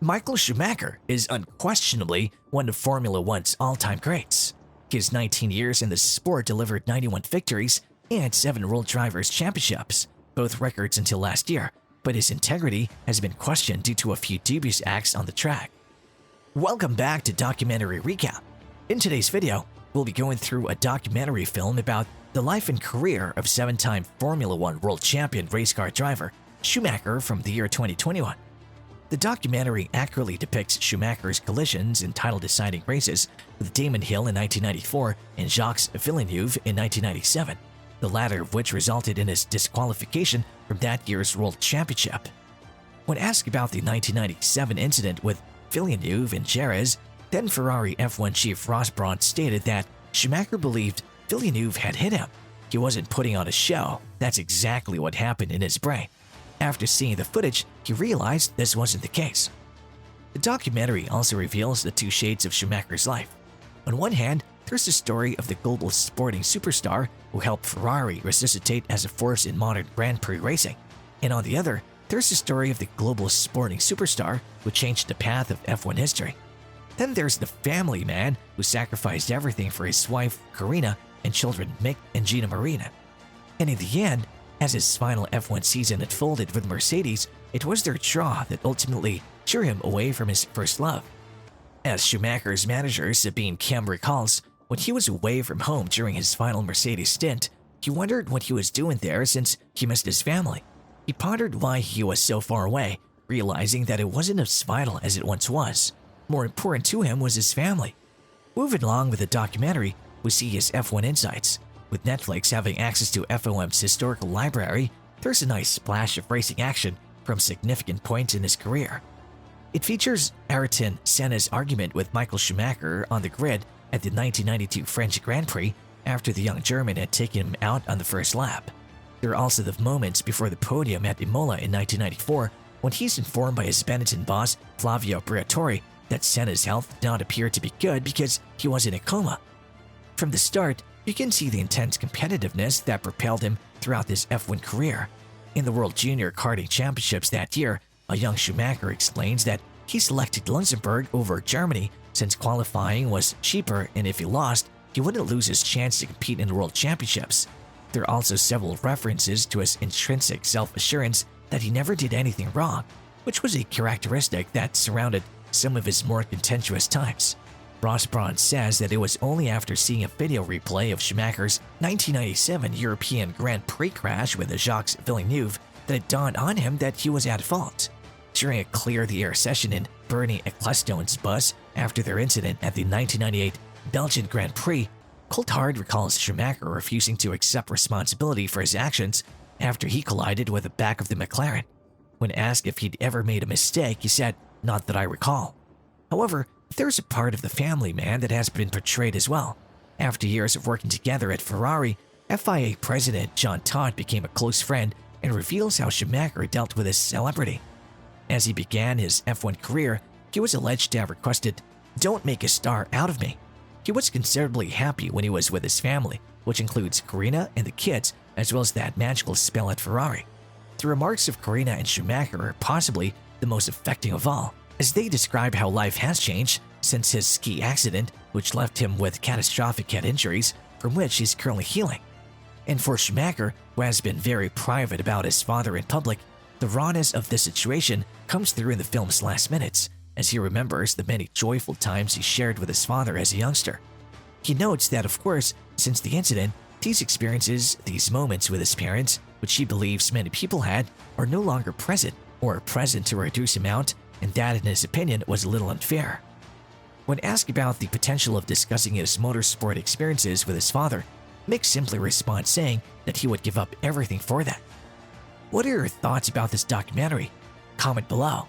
Michael Schumacher is unquestionably one of Formula One's all-time greats. His 19 years in the sport delivered 91 victories and 7 World Drivers' Championships, both records until last year, but his integrity has been questioned due to a few dubious acts on the track. Welcome back to Documentary Recap. In today's video, we'll be going through a documentary film about the life and career of 7-time Formula One World Champion race car driver Schumacher from the year 2021. The documentary accurately depicts Schumacher's collisions in title-deciding races with Damon Hill in 1994 and Jacques Villeneuve in 1997, the latter of which resulted in his disqualification from that year's World Championship. When asked about the 1997 incident with Villeneuve and Jerez, then Ferrari F1 chief Ross Brawn stated that Schumacher believed Villeneuve had hit him. He wasn't putting on a show. That's exactly what happened in his brain. After seeing the footage, he realized this wasn't the case. The documentary also reveals the two shades of Schumacher's life. On one hand, there's the story of the global sporting superstar who helped Ferrari resuscitate as a force in modern Grand Prix racing. And on the other, there's the story of the global sporting superstar who changed the path of F1 history. Then there's the family man who sacrificed everything for his wife, Karina, and children Mick and Gina Marina. And in the end, as his final F1 season unfolded with Mercedes, it was their draw that ultimately drew him away from his first love. As Schumacher's manager Sabine Kem recalls, when he was away from home during his final Mercedes stint, he wondered what he was doing there since he missed his family. He pondered why he was so far away, realizing that it wasn't as vital as it once was. More important to him was his family. Moving along with the documentary, we see his F1 insights. With Netflix having access to FOM's historical library, there's a nice splash of racing action from significant points in his career. It features Ayrton Senna's argument with Michael Schumacher on the grid at the 1992 French Grand Prix after the young German had taken him out on the first lap. There are also the moments before the podium at Imola in 1994 when he's informed by his Benetton boss Flavio Briatore that Senna's health did not appear to be good because he was in a coma. From the start, you can see the intense competitiveness that propelled him throughout his F1 career. In the World Junior Karting Championships that year, a young Schumacher explains that he selected Luxembourg over Germany since qualifying was cheaper, and if he lost, he wouldn't lose his chance to compete in the World Championships. There are also several references to his intrinsic self-assurance that he never did anything wrong, which was a characteristic that surrounded some of his more contentious times. Ross Brawn says that it was only after seeing a video replay of Schumacher's 1997 European Grand Prix crash with Jacques Villeneuve that it dawned on him that he was at fault. During a clear-the-air session in Bernie Ecclestone's bus after their incident at the 1998 Belgian Grand Prix, Coulthard recalls Schumacher refusing to accept responsibility for his actions after he collided with the back of the McLaren. When asked if he'd ever made a mistake, he said, "Not that I recall." However, there's a part of the family man that has been portrayed as well. After years of working together at Ferrari, FIA President John Todt became a close friend and reveals how Schumacher dealt with his celebrity. As he began his F1 career, he was alleged to have requested, "Don't make a star out of me." He was considerably happy when he was with his family, which includes Karina and the kids, as well as that magical spell at Ferrari. The remarks of Karina and Schumacher are possibly the most affecting of all, as they describe how life has changed since his ski accident, which left him with catastrophic head injuries from which he's currently healing. And for Schumacher, who has been very private about his father in public, the rawness of this situation comes through in the film's last minutes, as he remembers the many joyful times he shared with his father as a youngster. He notes that, of course, since the incident, these experiences, these moments with his parents, which he believes many people had, are no longer present or present to a reduced amount, and that, in his opinion, was a little unfair. When asked about the potential of discussing his motorsport experiences with his father, Mick simply responds saying that he would give up everything for that. What are your thoughts about this documentary? Comment below.